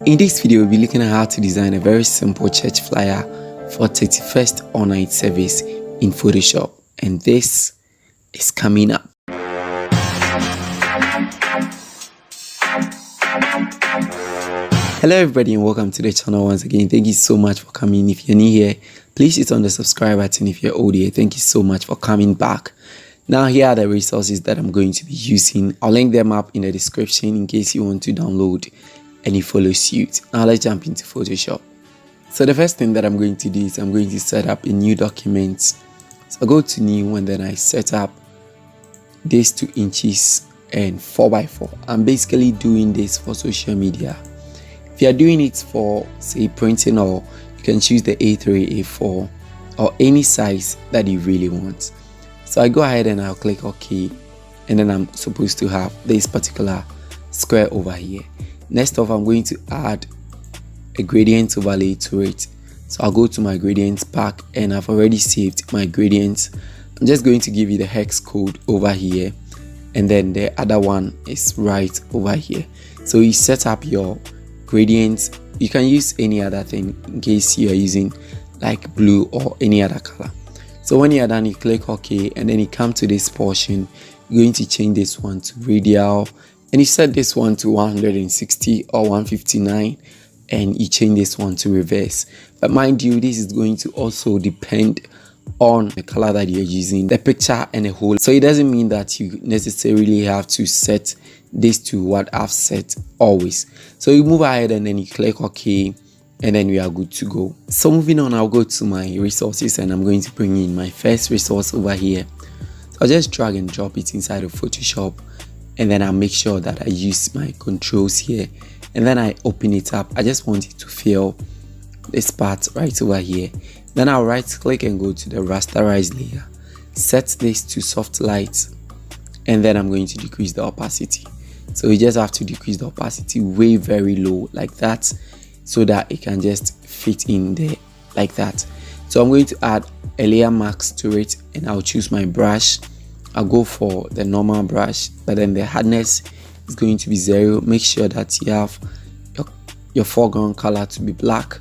In this video, we'll be looking at how to design a very simple church flyer for 31st all-night service in Photoshop, and this is coming up. Hello everybody and welcome to the channel once again. Thank you so much for coming. If you're new here, please hit on the subscribe button. If you're old here, thank you so much for coming back. Now here are the resources that I'm going to be using. I'll link them up in the description in case you want to download any follow suit. Now let's jump into Photoshop. So the first thing that I'm going to do is I'm going to set up a new document. So I go to new and then I set up this 2 inches and 4x4. I'm basically doing this for social media. If you are doing it for say printing, or you can choose the A3, A4 or any size that you really want. So I go ahead and I'll click OK, and then I'm supposed to have this particular square over here. Next off, I'm going to add a gradient overlay to it. So I'll go to my gradients pack and I've already saved my gradients. I'm just going to give you the hex code over here, and then the other one is right over here. So you set up your gradients. You can use any other thing in case you are using like blue or any other color. So when you're done, you click OK, and then you come to this portion. You're going to change this one to radial, and you set this one to 160 or 159, and you change this one to reverse. But mind you, this is going to also depend on the color that you're using, the picture and the whole. So it doesn't mean that you necessarily have to set this to what I've set always. So you move ahead and then you click OK, and then we are good to go. So moving on, I'll go to my resources and I'm going to bring in my first resource over here. So I'll just drag and drop it inside of Photoshop, and then I'll make sure that I use my controls here, and then I open it up. I just want it to fill this part right over here. Then I'll right click and go to the rasterize layer, set this to soft light, and then I'm going to decrease the opacity. So you just have to decrease the opacity way very low like that, so that it can just fit in there like that. So I'm going to add a layer mask to it, and I'll choose my brush. I'll go for the normal brush, but then the hardness is going to be 0. Make sure that you have your foreground color to be black,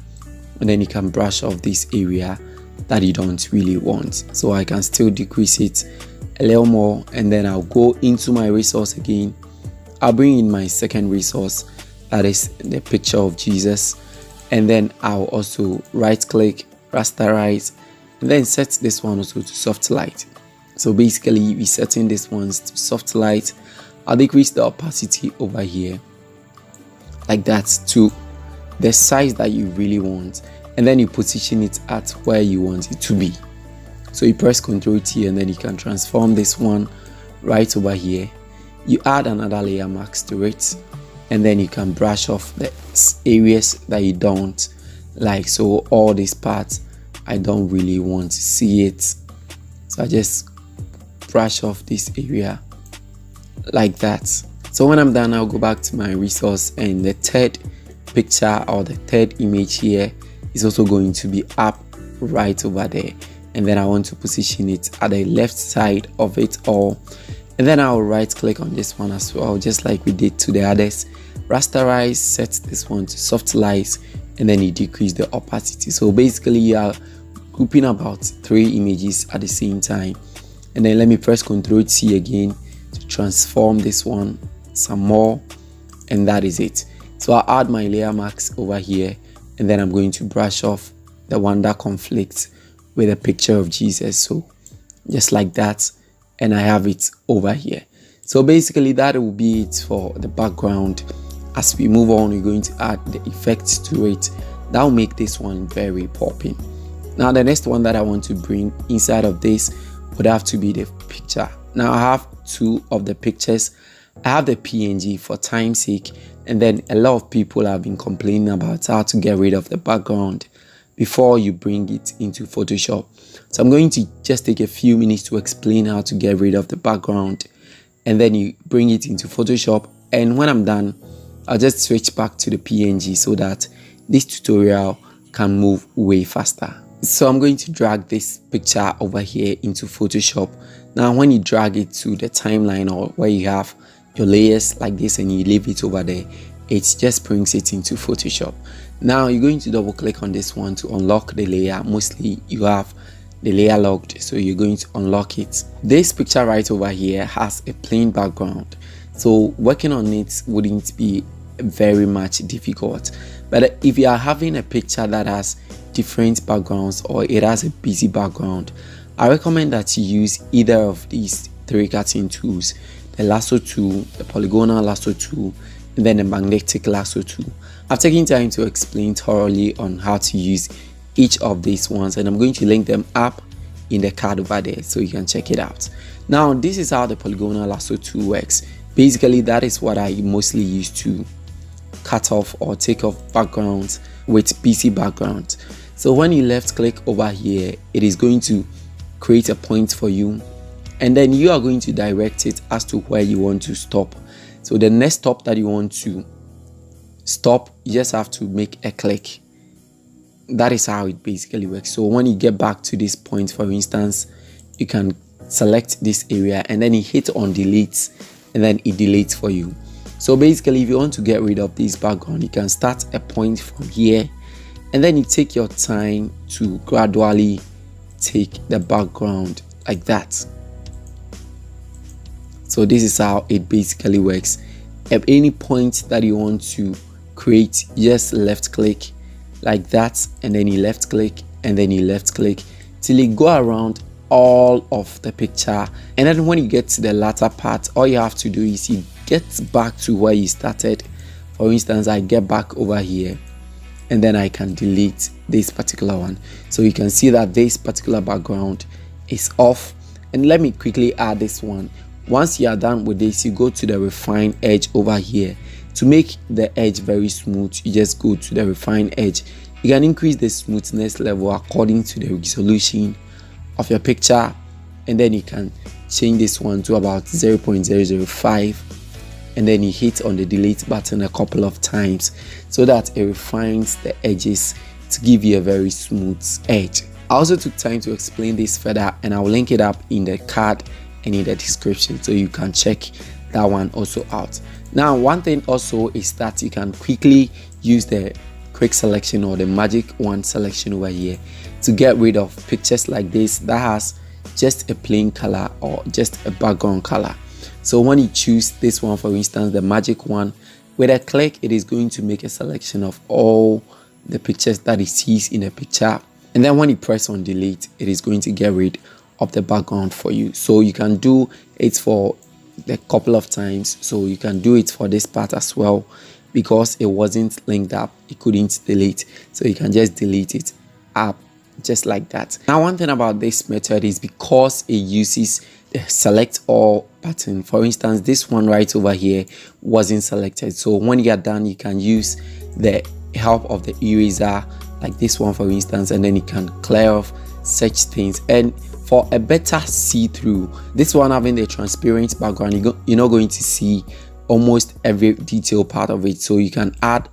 and then you can brush off this area that you don't really want. So I can still decrease it a little more, and then I'll go into my resource again. I'll bring in my second resource, that is the picture of Jesus, and then I'll also right click, rasterize, and then set this one also to soft light. So basically we're setting this one to soft light. I'll decrease the opacity over here like that to the size that you really want, and then you position it at where you want it to be. So you press Ctrl T, and then you can transform this one right over here. You add another layer mask to it, and then you can brush off the areas that you don't like. So all these parts I don't really want to see it, so I just brush off this area like that. So when I'm done, I'll go back to my resource, and the third picture or the third image here is also going to be up right over there, and then I want to position it at the left side of it all. And then I'll right click on this one as well, just like we did to the others. Rasterize, set this one to soft light, and then you decrease the opacity. So basically you are grouping about 3 images at the same time. And then let me press Ctrl T again to transform this one some more, and that is it. So I'll add my layer mask over here, and then I'm going to brush off the one that conflicts with a picture of Jesus. So just like that, and I have it over here. So basically that will be it for the background. As we move on, we're going to add the effects to it. That will make this one very popping. Now the next one that I want to bring inside of this would have to be the picture. Now I have 2 of the pictures. I have the PNG for time's sake, and then a lot of people have been complaining about how to get rid of the background before you bring it into Photoshop. So I'm going to just take a few minutes to explain how to get rid of the background, and then you bring it into Photoshop. And when I'm done, I'll just switch back to the PNG so that this tutorial can move way faster. So I'm going to drag this picture over here into Photoshop. Now when you drag it to the timeline, or where you have your layers like this and you leave it over there, it just brings it into Photoshop. Now you're going to double click on this one to unlock the layer. Mostly you have the layer locked, so you're going to unlock it. This picture right over here has a plain background, so working on it wouldn't be very much difficult. But if you are having a picture that has different backgrounds or it has a busy background, I recommend that you use either of these 3 cutting tools: the lasso tool, the polygonal lasso tool, and then the magnetic lasso tool. I've taken time to explain thoroughly on how to use each of these ones, and I'm going to link them up in the card over there so you can check it out. Now this is how the polygonal lasso tool works. Basically, that is what I mostly use to cut off or take off backgrounds with busy background. So when you left click over here, it is going to create a point for you, and then you are going to direct it as to where you want to stop. So the next stop that you want to stop, you just have to make a click. That is how it basically works. So when you get back to this point, for instance, you can select this area and then you hit on delete, and then it deletes for you. So basically, if you want to get rid of this background, you can start a point from here, and then you take your time to gradually take the background like that. So this is how it basically works. At any point that you want to create, just left click like that, and then you left click, and then you left click till you go around all of the picture. And then when you get to the latter part, all you have to do is you get back to where you started. For instance, I get back over here, and then I can delete this particular one. So you can see that this particular background is off. And let me quickly add this one. Once you are done with this, you go to the refine edge over here. To make the edge very smooth, you just go to the refine edge. You can increase the smoothness level according to the resolution of your picture, and then you can change this one to about 0.005, and then you hit on the delete button a couple of times so that it refines the edges to give you a very smooth edge. I also took time to explain this further, and I'll link it up in the card and in the description so you can check that one also out. Now, one thing also is that you can quickly use the quick selection or the magic wand selection over here to get rid of pictures like this that has just a plain color or just a background color. So when you choose this one, for instance, the magic one, with a click, it is going to make a selection of all the pictures that it sees in a picture, and then when you press on delete, it is going to get rid of the background for you. So you can do it for a couple of times. So you can do it for this part as well, because it wasn't linked up, it couldn't delete, so you can just delete it up just like that. Now, one thing about this method is because it uses the select all button. For instance, this one right over here wasn't selected, so when you are done, you can use the help of the eraser like this one, for instance, and then you can clear off such things. And for a better see-through, this one having the transparent background, you're not going to see almost every detail part of it, so you can add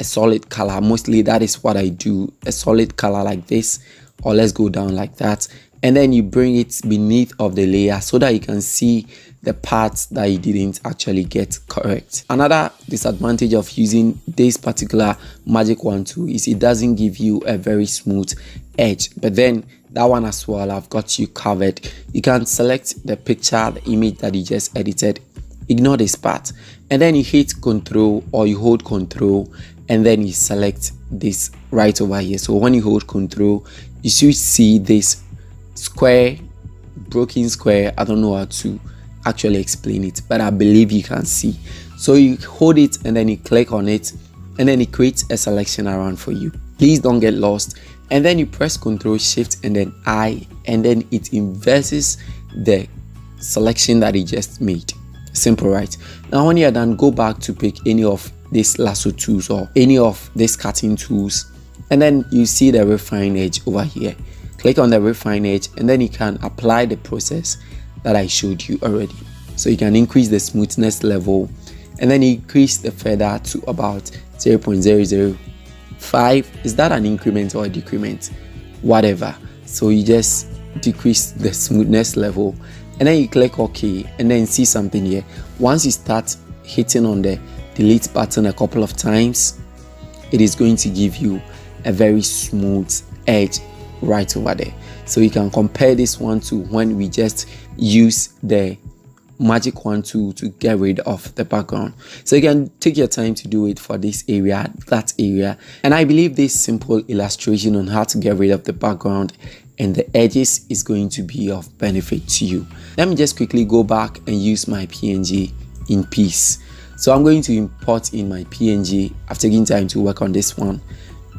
a solid color. Mostly that is what I do, a solid color like this, or let's go down like that, and then you bring it beneath of the layer so that you can see the parts that you didn't actually get correct. Another disadvantage of using this particular magic wand tool is it doesn't give you a very smooth edge, but then that one as well, I've got you covered. You can select the picture, the image that you just edited, ignore this part, and then you hit Control or you hold Control, and then you select this right over here. So when you hold Control, you should see this square, broken square. I don't know how to actually explain it, but I believe you can see. So you hold it and then you click on it, and then it creates a selection around for you. Please don't get lost. And then you press Control Shift and then I, and then it inverses the selection that you just made. Simple, right? Now when you're done, go back to pick any of these lasso tools or any of these cutting tools, and then you see the refine edge over here. Click on the refine edge, and then you can apply the process that I showed you already. So you can increase the smoothness level, and then increase the feather to about 0.005. Is that an increment or a decrement? Whatever. So you just decrease the smoothness level, and then you click OK, and then see something here. Once you start hitting on the delete button a couple of times, it is going to give you a very smooth edge right over there. So you can compare this one to when we just use the magic wand to get rid of the background. So you can take your time to do it for this area, that area, and I believe this simple illustration on how to get rid of the background and the edges is going to be of benefit to you. Let me just quickly go back and use my PNG in peace. So I'm going to import in my PNG. I've taken time to work on this one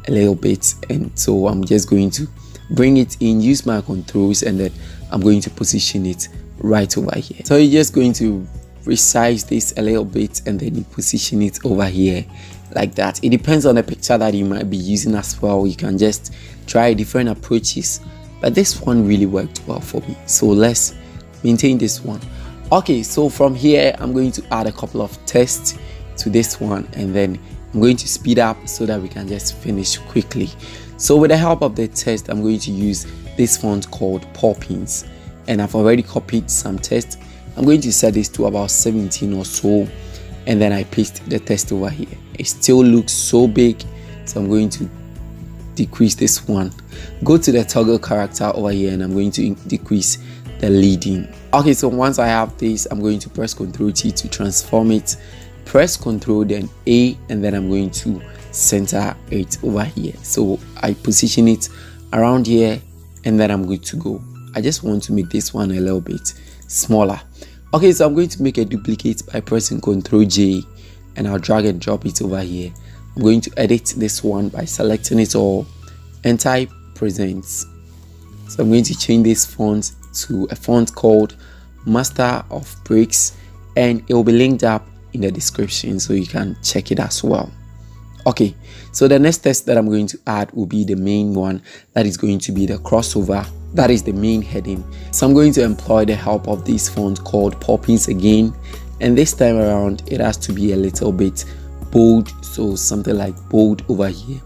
a little bit, and so I'm just going to bring it in, use my controls, and then I'm going to position it right over here. So you're just going to resize this a little bit and then you position it over here like that. It depends on the picture that you might be using as well. You can just try different approaches, but this one really worked well for me, so let's maintain this one. Okay, so from here I'm going to add a couple of tests to this one, and then I'm going to speed up so that we can just finish quickly. So with the help of the test, I'm going to use this font called Boateng, and I've already copied some text. I'm going to set this to about 17 or so, and then I paste the text over here. It still looks so big, so I'm going to decrease this one. Go to the toggle character over here, and I'm going to decrease the leading. Okay, so once I have this, I'm going to press Ctrl T to transform it, press Ctrl then A, and then I'm going to center it over here. So I position it around here, and then I'm good to go. I just want to make this one a little bit smaller. Okay, so I'm going to make a duplicate by pressing Ctrl J, and I'll drag and drop it over here. I'm going to edit this one by selecting it all and type presents. So I'm going to change this font to a font called Master of Breaks, and it will be linked up in the description so you can check it as well. Okay, so the next text that I'm going to add will be the main one, that is going to be the crossover. That is the main heading. So I'm going to employ the help of this font called Boateng again, and this time around it has to be a little bit bold, so something like bold over here.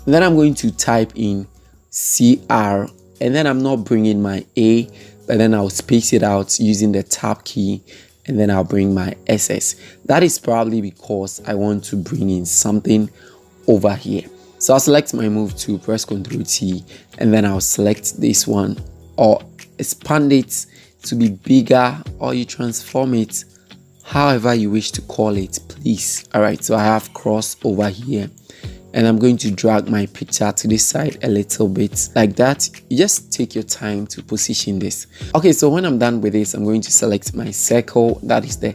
And then I'm going to type in CR, and then I'm not bringing my A, but then I'll space it out using the tab key, and then I'll bring my SS. That is probably because I want to bring in something over here. So I'll select my move to, press Ctrl T, and then I'll select this one, or expand it to be bigger, or you transform it however you wish to call it, please. All right, so I have cross over here, and I'm going to drag my picture to this side a little bit like that. You just take your time to position this. Okay, so when I'm done with this, I'm going to select my circle, that is the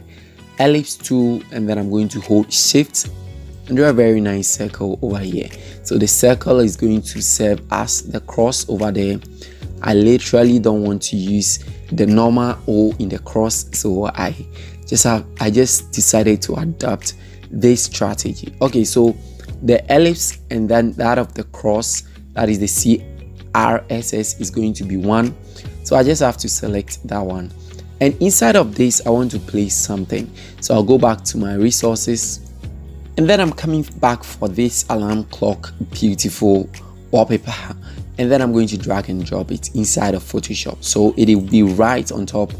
ellipse tool, and then I'm going to hold Shift and draw a very nice circle over here. So the circle is going to serve as the cross over there. I literally don't want to use the normal O in the cross, so I just decided to adopt this strategy. Okay, so the ellipse and then that of the cross, that is the CRSS, is going to be 1. So I just have to select that one, and inside of this I want to place something. So I'll go back to my resources, and then I'm coming back for this alarm clock beautiful wallpaper, and then I'm going to drag and drop it inside of Photoshop, so it will be right on top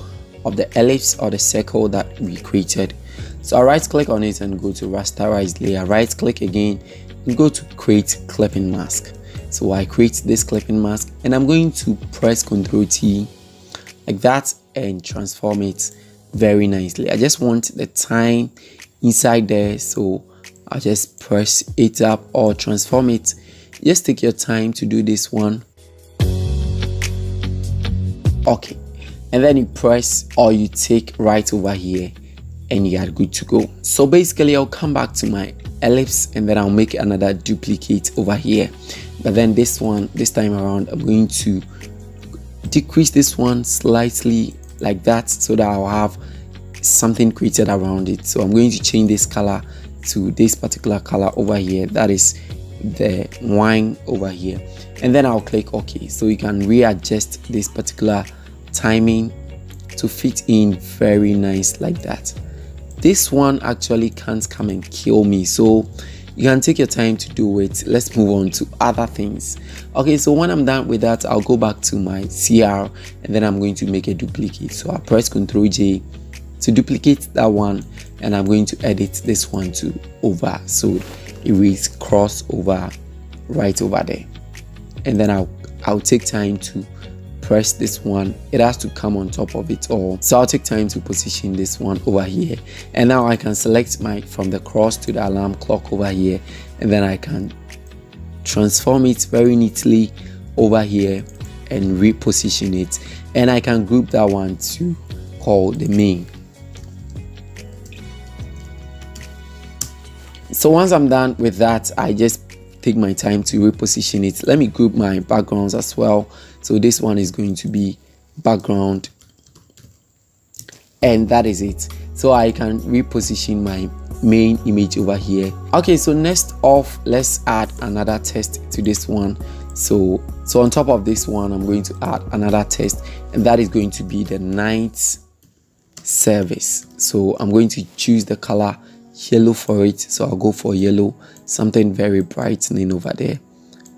of the ellipse or the circle that we created. So I right click on it and go to rasterize layer, right click again and go to create clipping mask. So I create this clipping mask, and I'm going to press Ctrl T like that and transform it very nicely. I just want the time inside there, so I'll just press it up or transform it. Just take your time to do this one. Okay, and then you press or you take right over here, and you are good to go. So basically I'll come back to my ellipse, and then I'll make another duplicate over here, but then this time around I'm going to decrease this one slightly like that, so that I'll have something created around it. So I'm going to change this color to this particular color over here, that is the wine over here, and then I'll click OK. So you can readjust this particular timing to fit in very nice like that. This one actually can't come and kill me, so you can take your time to do it. Let's move on to other things. Okay, so when I'm done with that, I'll go back to my CR, and then I'm going to make a duplicate. So I'll press Ctrl J to duplicate that one, and I'm going to edit this one to over, so it reads cross over right over there. And then I'll take time to press this one. It has to come on top of it all, so I'll take time to position this one over here. And now I can select my from the cross to the alarm clock over here, and then I can transform it very neatly over here and reposition it, and I can group that one to call the main. So once I'm done with that, I just take my time to reposition it. Let me group my backgrounds as well. So this one is going to be background, and that is it. So I can reposition my main image over here. Okay, so next off, let's add another text to this one. So on top of this one, I'm going to add another text, and that is going to be the night service. So I'm going to choose the color yellow for it. So I'll go for yellow, something very brightening over there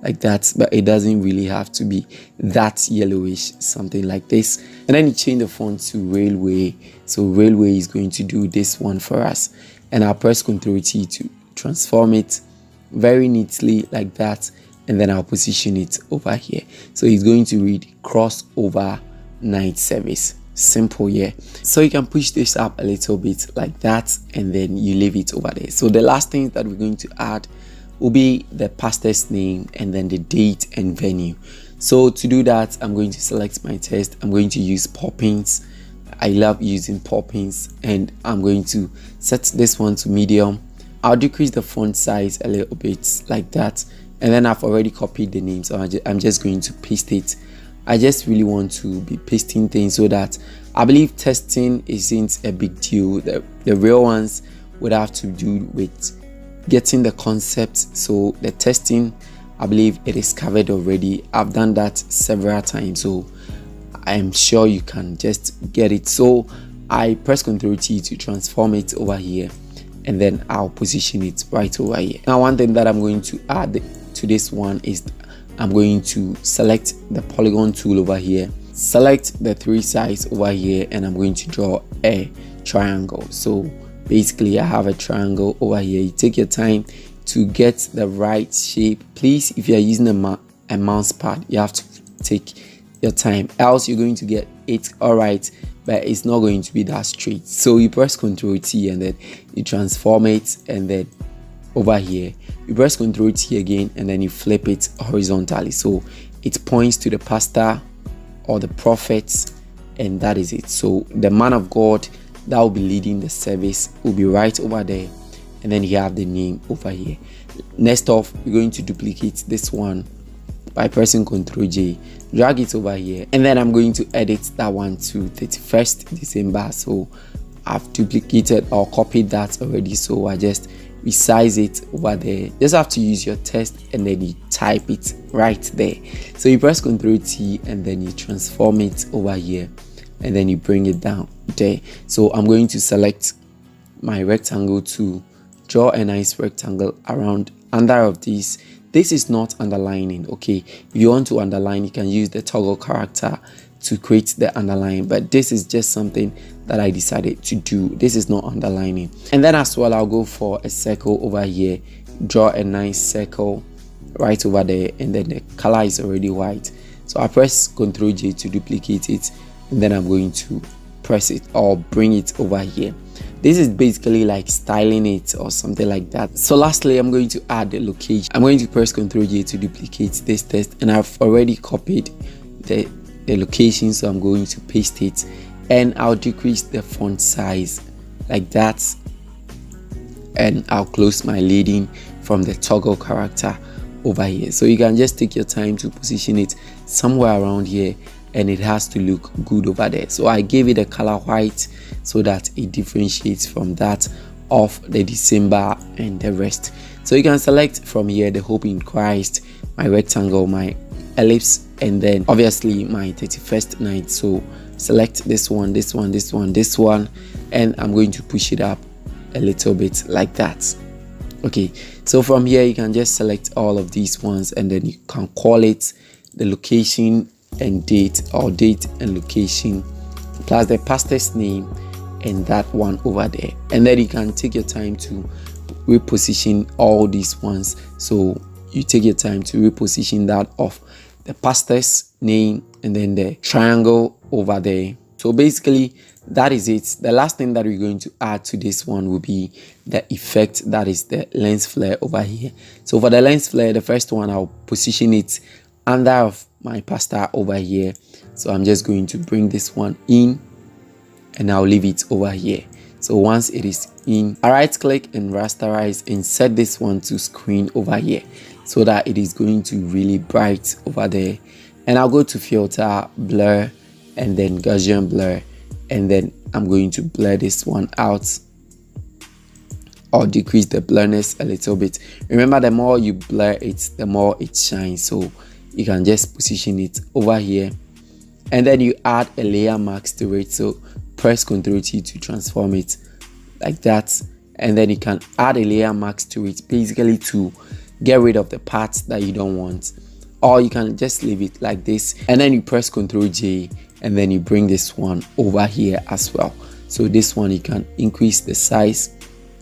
like that, but it doesn't really have to be that yellowish, something like this. And then you change the font to railway. So railway is going to do this one for us, and I'll press Ctrl T to transform it very neatly like that, and then I'll position it over here. So it's going to read crossover night service. Simple, yeah. So you can push this up a little bit like that, and then you leave it over there. So the last thing that we're going to add will be the pastor's name and then the date and venue. So to do that, I'm going to select my text. I'm going to use poppins. I love using poppins, and I'm going to set this one to medium. I'll decrease the font size a little bit like that, and then I've already copied the name, so I'm just going to paste it. I just really want to be pasting things so that I believe testing isn't a big deal. The real ones would have to do with getting the concept. So the testing, I believe it is covered already. I've done that several times, so I'm sure you can just get it. So I press Ctrl T to transform it over here, and then I'll position it right over here. Now one thing that I'm going to add to this one is I'm going to select the polygon tool over here, select the 3 sides over here, and I'm going to draw a triangle. So basically I have a triangle over here. You take your time to get the right shape. Please, if you're using a mouse pad, you have to take your time, else you're going to get it all right, but it's not going to be that straight. So you press Ctrl T, and then you transform it, and then over here you press Ctrl T again, and then you flip it horizontally, so it points to the pastor or the prophets, and that is it. So the man of God that will be leading the service will be right over there, and then you have the name over here. Next off, we're going to duplicate this one by pressing Ctrl J, drag it over here, and then I'm going to edit that one to 31st December. So I've duplicated or copied that already, so I just resize it over there. Just have to use your text, and then you type it right there. So you press Ctrl T, and then you transform it over here, and then you bring it down there. So I'm going to select my rectangle to draw a nice rectangle around under of these. This is not underlining, okay? If you want to underline, you can use the toggle character to create the underline, but this is just something that I decided to do. This is not underlining. And then as well, I'll go for a circle over here, draw a nice circle right over there, and then the color is already white. So I press Ctrl J to duplicate it, and then I'm going to press it or bring it over here. This is basically like styling it or something like that. So lastly, I'm going to add the location. I'm going to press Ctrl J to duplicate this text, and I've already copied the location, so I'm going to paste it, and I'll decrease the font size like that, and I'll close my leading from the toggle character over here. So you can just take your time to position it somewhere around here, and it has to look good over there. So I gave it a color white so that it differentiates from that of the December and the rest. So you can select from here the hope in Christ, my rectangle, my ellipse, and then obviously my 31st night. So select this one, this one, this one, this one, and I'm going to push it up a little bit like that. Okay, so from here you can just select all of these ones, and then you can call it the location and date, or date and location, plus the pastor's name, and that one over there. And then you can take your time to reposition all these ones. So you take your time to reposition that of the pastor's name and then the triangle over there. So basically that is it. The last thing that we're going to add to this one will be the effect, that is the lens flare over here. So for the lens flare, the first one, I'll position it under of my pastor over here. So I'm just going to bring this one in and I'll leave it over here. So once it is in, I right click and rasterize and set this one to screen over here so that it is going to really bright over there. And I'll go to filter, blur, and then Gaussian blur, and then I'm going to blur this one out or decrease the blurriness a little bit. Remember, the more you blur it, the more it shines. So you can just position it over here and then you add a layer mask to it. So press Ctrl T to transform it like that, and then you can add a layer mask to it, basically to get rid of the parts that you don't want, or you can just leave it like this, and then you press Ctrl J and then you bring this one over here as well. So this one you can increase the size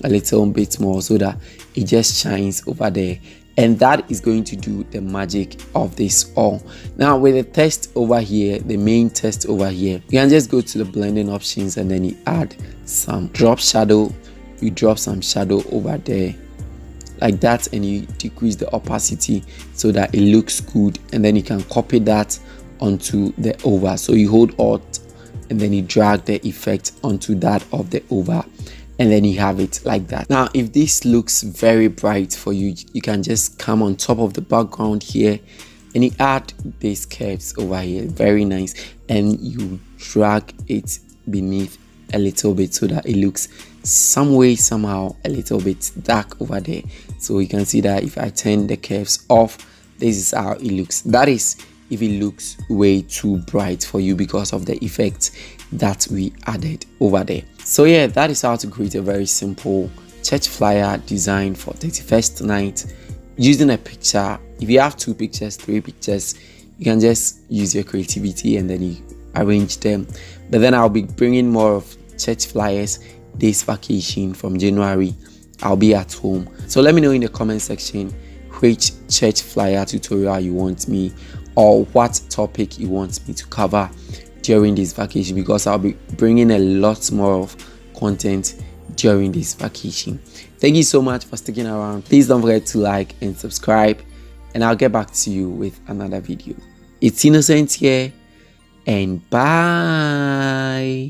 a little bit more so that it just shines over there, and that is going to do the magic of this all. Now with the text over here, the main text over here, you can just go to the blending options and then you add some drop shadow. You drop some shadow over there like that, and you decrease the opacity so that it looks good, and then you can copy that onto the over. So you hold Alt and then you drag the effect onto that of the over, and then you have it like that. Now if this looks very bright for you, you can just come on top of the background here and you add these curves over here, very nice, and you drag it beneath a little bit so that it looks some way somehow a little bit dark over there. So you can see that if I turn the curves off, this is how it looks. That is if it looks way too bright for you because of the effect that we added over there. So yeah, that is how to create a very simple church flyer design for 31st night using a picture. If you have 2 pictures, 3 pictures, you can just use your creativity and then you arrange them. But then I'll be bringing more of church flyers this vacation from January. I'll be at home. So let me know in the comment section which church flyer tutorial you want me, or what topic you want me to cover during this vacation, because I'll be bringing a lot more of content during this vacation. Thank you so much for sticking around. Please don't forget to like and subscribe, and I'll get back to you with another video. It's Innocent here, and bye.